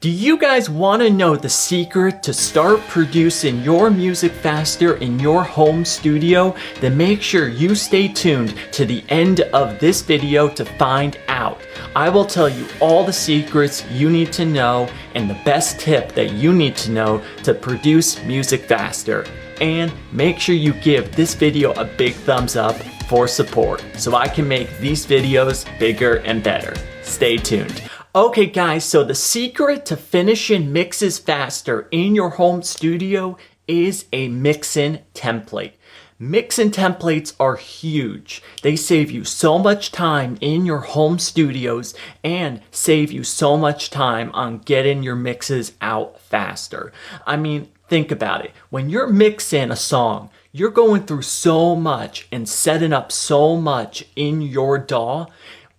Do you guys want to know the secret to start producing your music faster in your home studio? Then make sure you stay tuned to the end of this video to find out. I will tell you all the secrets you need to know and the best tip that you need to know to produce music faster. And make sure you give this video a big thumbs up for support so I can make these videos bigger and better. Stay tuned. Okay guys, so the secret to finishing mixes faster in your home studio is a mix-in template. Mix-in templates are huge. They save you so much time in your home studios and save you so much time on getting your mixes out faster. I mean, think about it. When you're mixing a song, you're going through so much and setting up so much in your DAW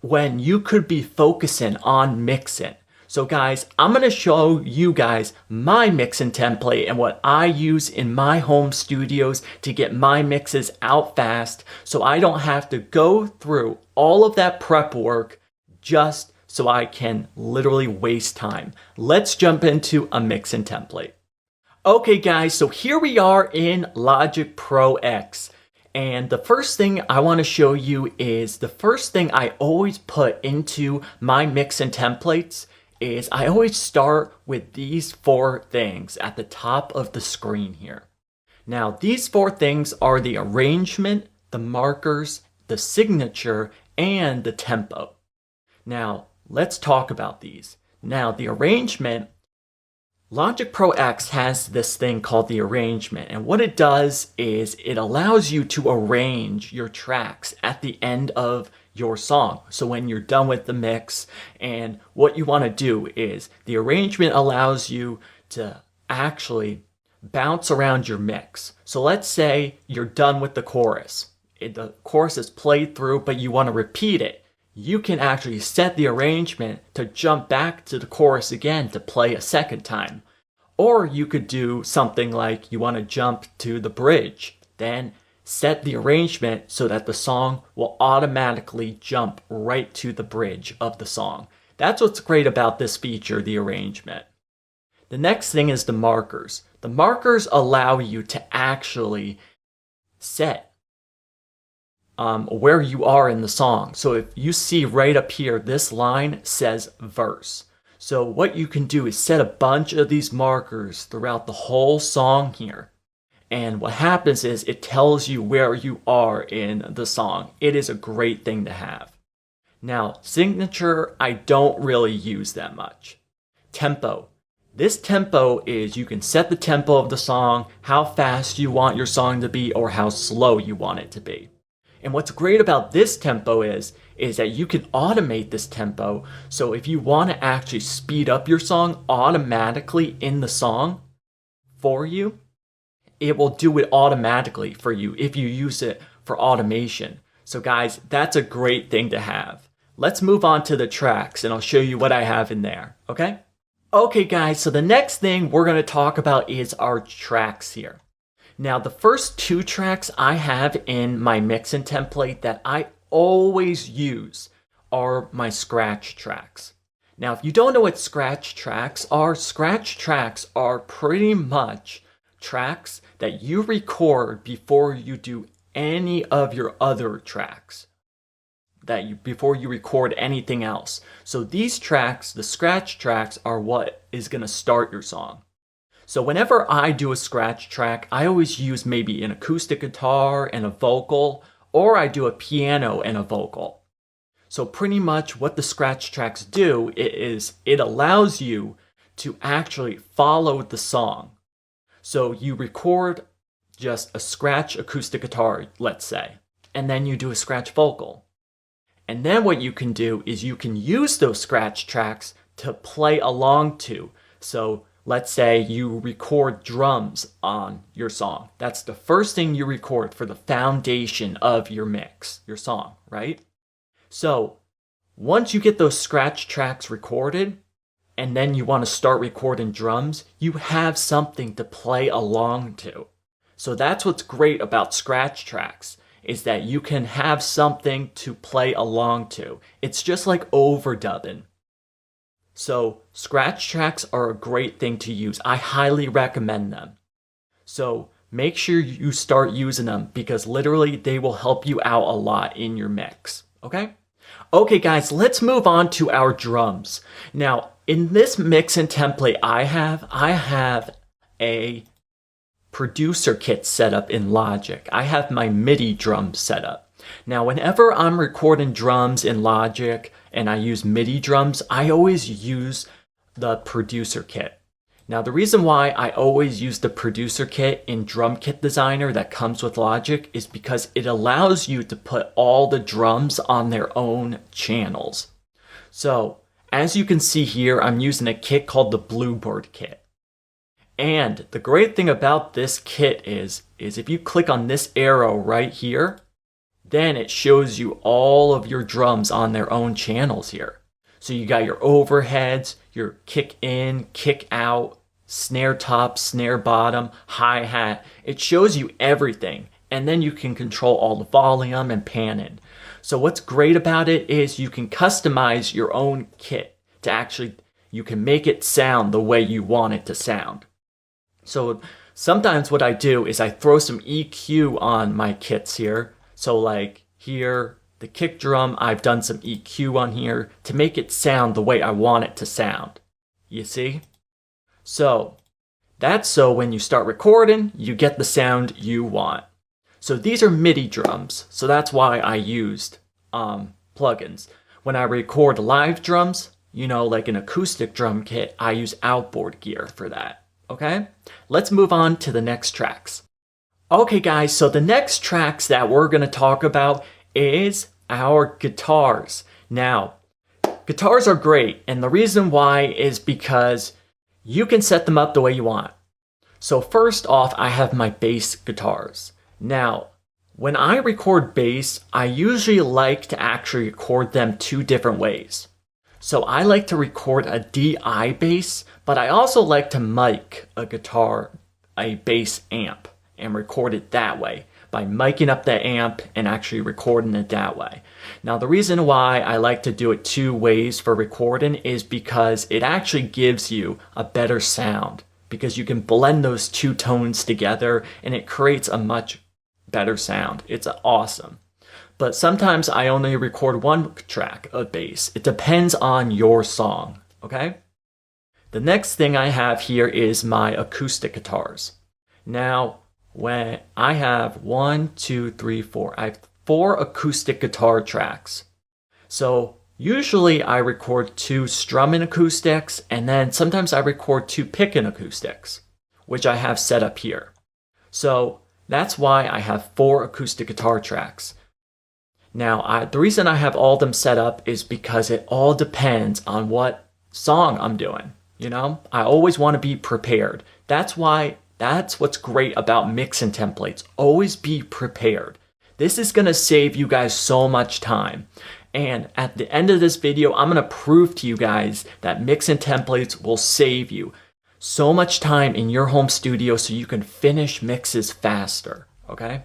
when you could be focusing on mixing. So guys, I'm going to show you guys my mixing template and what I use in my home studios to get my mixes out fast so I don't have to go through all of that prep work just so I can literally waste time. Let's jump into a mixing template. Okay guys, so here we are in Logic Pro X. And the first thing I want to show you is the first thing I always put into my mixing templates is I always start with these four things at the top of the screen here. Now, these four things are the arrangement, the markers, the signature, and the tempo. Now, let's talk about these. Now, the arrangement, Logic Pro X has this thing called the arrangement, and what it does is it allows you to arrange your tracks at the end of your song. So when you're done with the mix, and what you want to do is the arrangement allows you to actually bounce around your mix. So let's say you're done with the chorus. The chorus is played through, but you want to repeat it. You can actually set the arrangement to jump back to the chorus again to play a second time. Or you could do something like you want to jump to the bridge. Then set the arrangement so that the song will automatically jump right to the bridge of the song. That's what's great about this feature, the arrangement. The next thing is the markers. The markers allow you to actually set where you are in the song. So if you see right up here, this line says verse. So what you can do is set a bunch of these markers throughout the whole song here. And what happens is it tells you where you are in the song. It is a great thing to have. Now, signature, I don't really use that much. Tempo. This tempo is you can set the tempo of the song, how fast you want your song to be, or how slow you want it to be. And what's great about this tempo is that you can automate this tempo. So if you want to actually speed up your song automatically in the song for you, it will do it automatically for you if you use it for automation. So guys, that's a great thing to have. Let's move on to the tracks and I'll show you what I have in there, okay? Okay guys, so the next thing we're going to talk about is our tracks here. Now, the first two tracks I have in my mixing template that I always use are my scratch tracks. Now, if you don't know what scratch tracks are pretty much tracks that you record before you do any of your other tracks, before you record anything else. So these tracks, the scratch tracks, are what is going to start your song. So whenever I do a scratch track, I always use maybe an acoustic guitar and a vocal, or I do a piano and a vocal. So pretty much what the scratch tracks do is it allows you to actually follow the song. So you record just a scratch acoustic guitar, let's say, and then you do a scratch vocal. And then what you can do is you can use those scratch tracks to play along to. So let's say you record drums on your song. That's the first thing you record for the foundation of your mix, your song, right? So once you get those scratch tracks recorded, and then you want to start recording drums, you have something to play along to. So that's what's great about scratch tracks, is that you can have something to play along to. It's just like overdubbing. So scratch tracks are a great thing to use. I highly recommend them. So make sure you start using them because literally they will help you out a lot in your mix, okay? Okay guys, let's move on to our drums. Now, in this mix and template I have a producer kit set up in Logic. I have my MIDI drums set up. Now, whenever I'm recording drums in Logic and I use MIDI drums, I always use the producer kit. Now, the reason why I always use the producer kit in Drum Kit Designer that comes with Logic is because it allows you to put all the drums on their own channels. So, as you can see here, I'm using a kit called the Bluebird kit. And the great thing about this kit is if you click on this arrow right here, then it shows you all of your drums on their own channels here. So you got your overheads, your kick in, kick out, snare top, snare bottom, hi-hat. It shows you everything. And then you can control all the volume and panning. So what's great about it is you can customize your own kit to actually, you can make it sound the way you want it to sound. So sometimes what I do is I throw some EQ on my kits here. So like here, the kick drum, I've done some EQ on here to make it sound the way I want it to sound. You see? So that's so when you start recording, you get the sound you want. So these are MIDI drums. So that's why I used plugins. When I record live drums, you know, like an acoustic drum kit, I use outboard gear for that. Okay? Let's move on to the next tracks. Okay guys, so the next tracks that we're going to talk about is our guitars. Now, guitars are great, and the reason why is because you can set them up the way you want. So first off, I have my bass guitars. Now, when I record bass, I usually like to actually record them two different ways. So I like to record a DI bass, but I also like to mic a guitar, a bass amp, and record it that way by miking up the amp and actually recording it that way. Now, the reason why I like to do it two ways for recording is because it actually gives you a better sound because you can blend those two tones together and it creates a much better sound. It's awesome. But sometimes I only record one track of bass. It depends on your song, okay? The next thing I have here is my acoustic guitars. Now, when I have 1, 2, 3, 4. I have 4 acoustic guitar tracks. So usually I record 2 strumming acoustics and then sometimes I record 2 picking acoustics, which I have set up here. So that's why I have 4 acoustic guitar tracks. Now, the reason I have all of them set up is because it all depends on what song I'm doing. You know, I always want to be prepared. That's what's great about mixing templates. Always be prepared. This is going to save you guys so much time. And at the end of this video, I'm going to prove to you guys that mixing templates will save you so much time in your home studio so you can finish mixes faster, okay?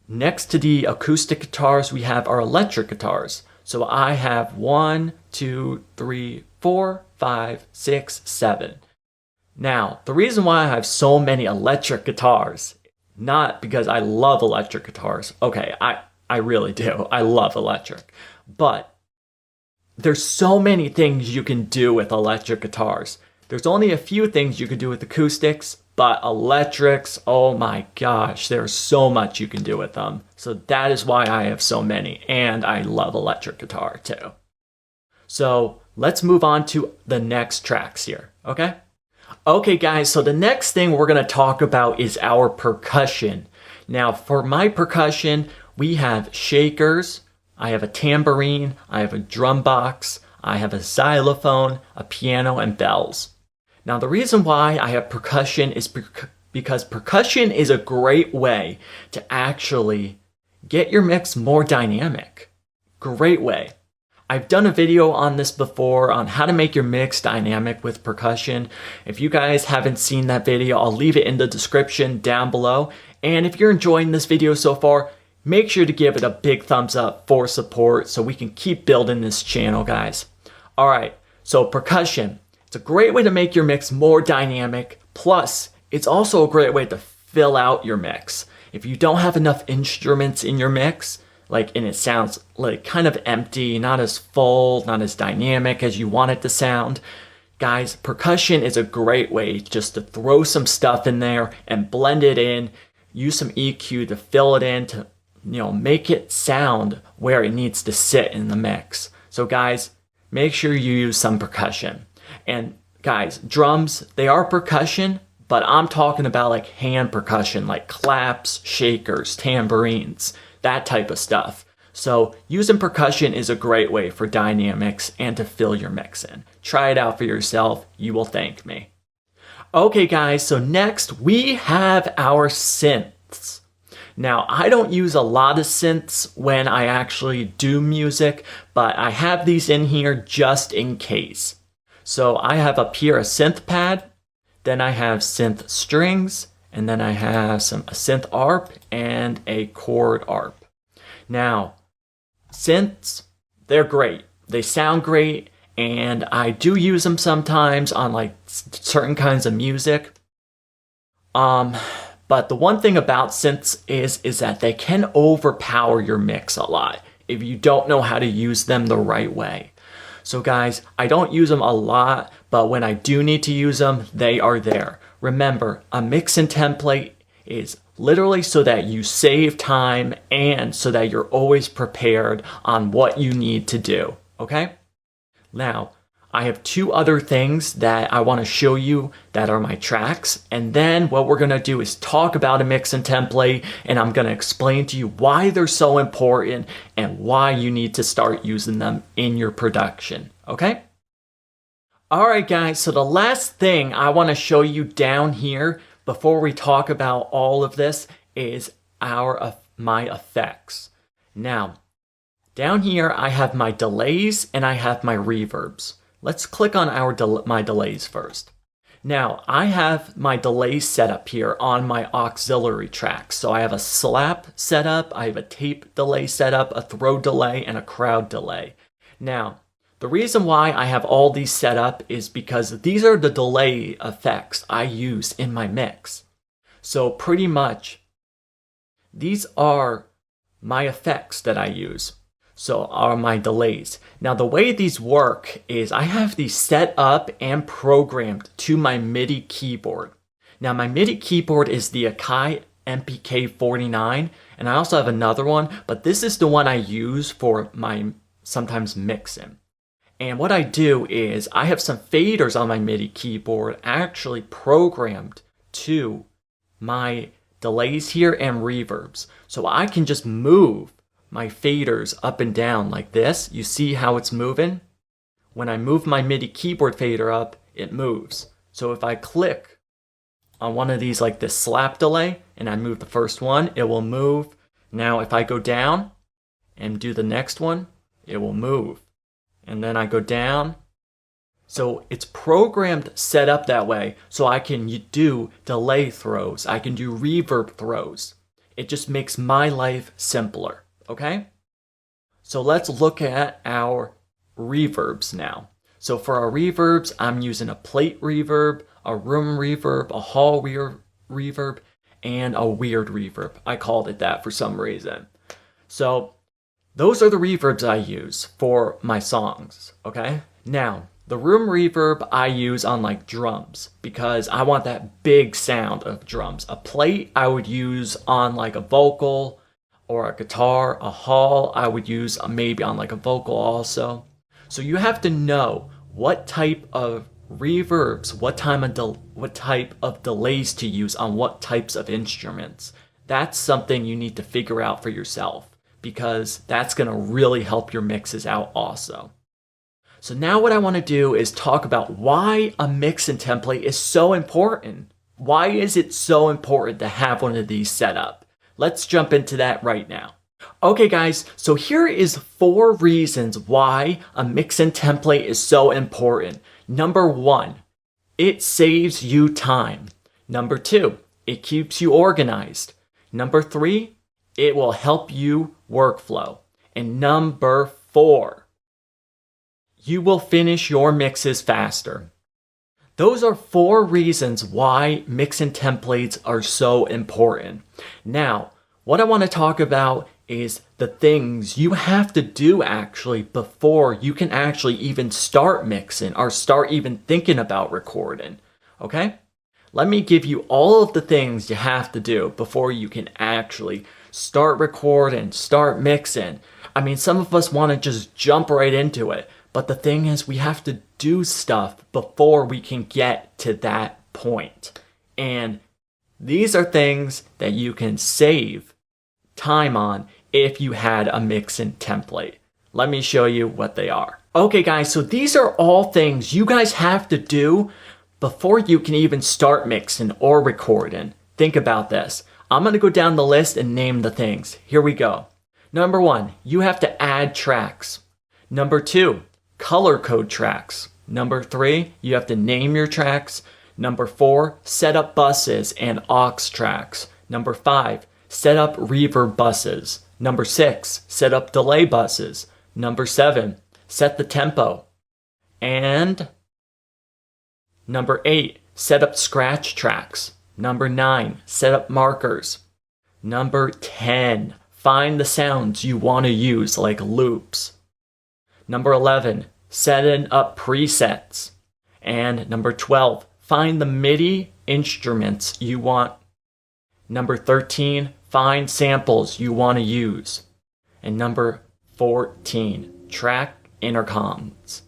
Next to the acoustic guitars, we have our electric guitars. So I have 1, 2, 3, 4, 5, 6, 7. Now, the reason why I have so many electric guitars, not because I love electric guitars. Okay, I really do. I love electric. But there's so many things you can do with electric guitars. There's only a few things you can do with acoustics, but electrics, oh my gosh, there's so much you can do with them. So that is why I have so many, and I love electric guitar too. So let's move on to the next tracks here, okay? Okay guys, so the next thing we're going to talk about is our percussion. Now for my percussion, we have shakers, I have a tambourine, I have a drum box, I have a xylophone, a piano, and bells. Now the reason why I have percussion is because percussion is a great way to actually get your mix more dynamic. Great way. I've done a video on this before on how to make your mix dynamic with percussion. If you guys haven't seen that video, I'll leave it in the description down below. And if you're enjoying this video so far, make sure to give it a big thumbs up for support so we can keep building this channel, guys. Alright, So percussion, it's a great way to make your mix more dynamic. Plus, it's also a great way to fill out your mix. If you don't have enough instruments in your mix, and it sounds like kind of empty, not as full, not as dynamic as you want it to sound, guys, percussion is a great way just to throw some stuff in there and blend it in. Use some EQ to fill it in to, make it sound where it needs to sit in the mix. So guys, make sure you use some percussion. And guys, drums, they are percussion, but I'm talking about like hand percussion, like claps, shakers, tambourines, that type of stuff. So using percussion is a great way for dynamics and to fill your mix in. Try it out for yourself. You will thank me. Okay guys, so next we have our synths. Now, I don't use a lot of synths when I actually do music, but I have these in here just in case. So I have up here a synth pad, then I have synth strings, and then I have a synth ARP and a chord ARP. Now, synths, they're great. They sound great, and I do use them sometimes on certain kinds of music. But the one thing about synths is that they can overpower your mix a lot if you don't know how to use them the right way. So guys, I don't use them a lot, but when I do need to use them, they are there. Remember, a mixing template is literally so that you save time and so that you're always prepared on what you need to do, okay? Now, I have two other things that I want to show you that are my tracks, and then what we're going to do is talk about a mixing template, and I'm going to explain to you why they're so important and why you need to start using them in your production, okay? Alright guys, so the last thing I want to show you down here before we talk about all of this is my effects. Now, down here I have my delays and I have my reverbs. Let's click on my delays first. Now, I have my delays set up here on my auxiliary tracks. So I have a slap setup, I have a tape delay setup, a throw delay, and a crowd delay. Now, the reason why I have all these set up is because these are the delay effects I use in my mix. So pretty much, these are my effects that I use. So are my delays. Now the way these work is I have these set up and programmed to my MIDI keyboard. Now my MIDI keyboard is the Akai MPK49, and I also have another one, but this is the one I use for my sometimes mixing. And what I do is I have some faders on my MIDI keyboard actually programmed to my delays here and reverbs. So I can just move my faders up and down like this. You see how it's moving? When I move my MIDI keyboard fader up, it moves. So if I click on one of these like this slap delay and I move the first one, it will move. Now if I go down and do the next one, it will move. And then I go down. So it's programmed set up that way so I can do delay throws. I can do reverb throws. It just makes my life simpler. Okay? So let's look at our reverbs now. So for our reverbs, I'm using a plate reverb, a room reverb, a hall reverb, and a weird reverb. I called it that for some reason. So those are the reverbs I use for my songs, okay? Now, the room reverb I use on like drums because I want that big sound of drums. A plate I would use on like a vocal or a guitar. A hall I would use maybe on like a vocal also. So you have to know what type of reverbs, what type of delays to use on what types of instruments. That's something you need to figure out for yourself because that's going to really help your mixes out also. So now what I want to do is talk about why a mixing template is so important. Why is it so important to have one of these set up? Let's jump into that right now. Okay guys, so here is 4 reasons why a mixing template is so important. Number 1, it saves you time. Number 2, it keeps you organized. Number 3, it will help you workflow. And number 4, you will finish your mixes faster. Those are 4 reasons why mixing templates are so important. Now, what I want to talk about is the things you have to do actually before you can actually even start mixing or start even thinking about recording. Okay? Let me give you all of the things you have to do before you can actually start recording, start mixing. I mean, some of us want to just jump right into it. But the thing is, we have to do stuff before we can get to that point. And these are things that you can save time on if you had a mixing template. Let me show you what they are. Okay guys, so these are all things you guys have to do before you can even start mixing or recording. Think about this. I'm going to go down the list and name the things. Here we go. Number 1, you have to add tracks. Number 2, color code tracks. Number 3, you have to name your tracks. Number 4, set up buses and aux tracks. Number 5, set up reverb buses. Number 6, set up delay buses. Number 7, set the tempo. And number 8, set up scratch tracks. Number 9, set up markers. Number 10, find the sounds you want to use like loops. Number 11, setting up presets. And number 12, find the MIDI instruments you want. Number 13, find samples you want to use. And number 14, track intercoms.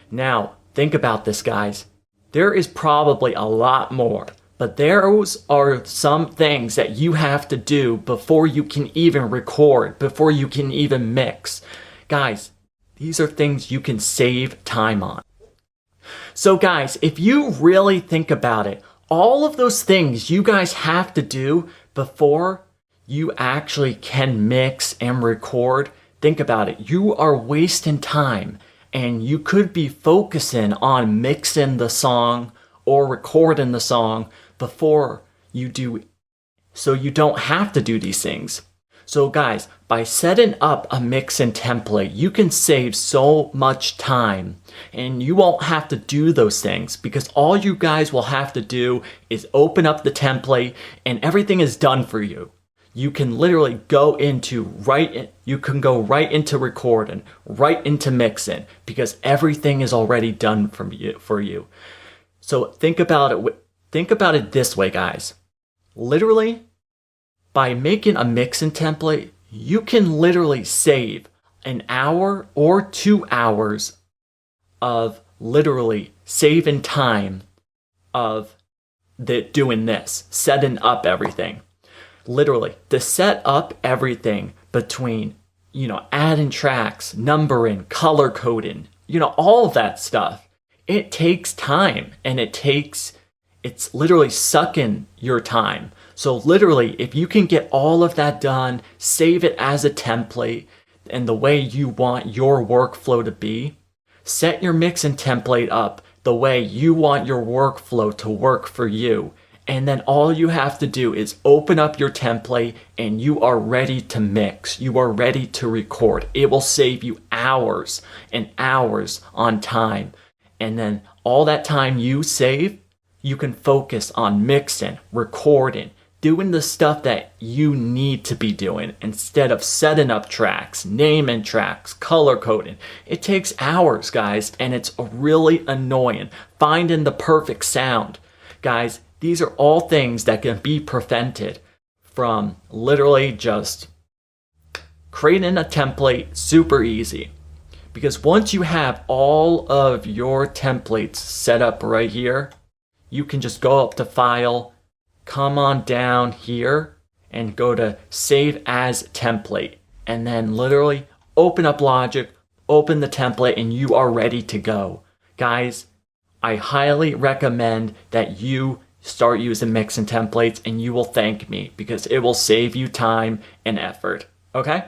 Now, think about this, guys. There is probably a lot more, but those are some things that you have to do before you can even record, before you can even mix. Guys, these are things you can save time on. So guys, if you really think about it, all of those things you guys have to do before you actually can mix and record, think about it. You are wasting time and you could be focusing on mixing the song or recording the song before you do, so you don't have to do these things. So guys, by setting up a mixing template, you can save so much time and you won't have to do those things because all you guys will have to do is open up the template and everything is done for you. You can literally go right into recording, right into mixing because everything is already done for you. So think about it this way, guys. Literally, by making a mixing template, you can literally save an hour or 2 hours of literally saving time of doing this, setting up everything. Literally, to set up everything between, adding tracks, numbering, color coding, all of that stuff, it takes time and it's literally sucking your time. So literally, if you can get all of that done, save it as a template and the way you want your workflow to be, set your mixing template up the way you want your workflow to work for you. And then all you have to do is open up your template and you are ready to mix. You are ready to record. It will save you hours and hours on time. And then all that time you save, you can focus on mixing, recording, doing the stuff that you need to be doing instead of setting up tracks, naming tracks, color coding. It takes hours, guys, and it's really annoying. Finding the perfect sound. Guys, these are all things that can be prevented from literally just creating a template super easy. Because once you have all of your templates set up right here, you can just go up to File, come on down here, and go to Save as Template. And then literally open up Logic, open the template, and you are ready to go. Guys, I highly recommend that you start using mixing templates and you will thank me because it will save you time and effort. Okay?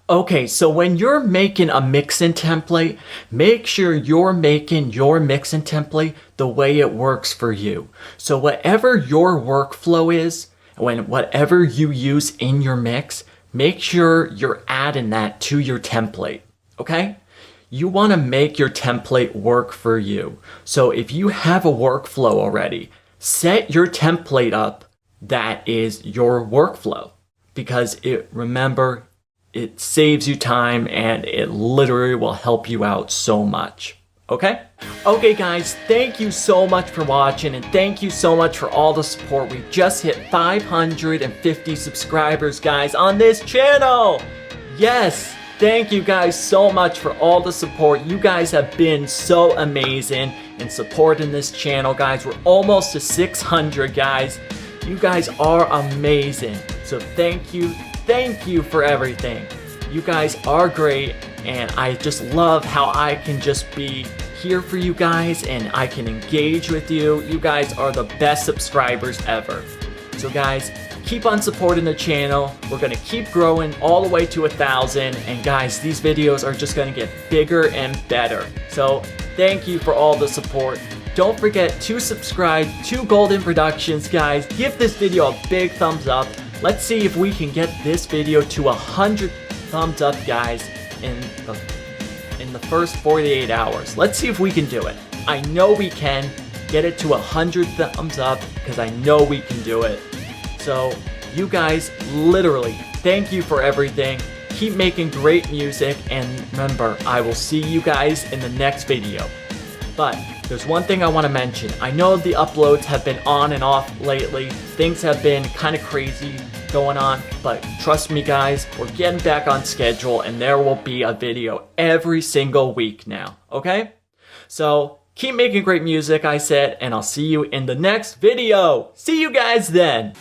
Okay, so when you're making a mixing template, make sure you're making your mixing template the way it works for you. So whatever your workflow is, whatever you use in your mix, make sure you're adding that to your template. Okay? you want to make your template work for you. So if you have a workflow already, set your template up that is your workflow, because remember, it saves you time and it literally will help you out so much. Okay? Okay guys, thank you so much for watching, and thank you so much for all the support. We just hit 550 subscribers, guys, on this channel. Yes, thank you guys so much for all the support. You guys have been so amazing in supporting this channel, guys. We're almost to 600, guys. You guys are amazing. So thank you for everything. You guys are great, and I just love how I can just be here for you guys and I can engage with you. You guys are the best subscribers ever. So guys, keep on supporting the channel. We're gonna keep growing all the way to 1,000, and guys, these videos are just gonna get bigger and better. So thank you for all the support. Don't forget to subscribe to Golden Productions, guys. Give this video a big thumbs up. Let's see if we can get this video to 100 thumbs up, guys, in the first 48 hours. Let's see if we can do it. I know we can get it to 100 thumbs up, because I know we can do it. So you guys, literally, thank you for everything. Keep making great music, and remember, I will see you guys in the next video. But there's one thing I want to mention. I know the uploads have been on and off lately. Things have been kind of crazy going on, but trust me guys, we're getting back on schedule, and there will be a video every single week now, okay? So keep making great music, I said, and I'll see you in the next video. See you guys then.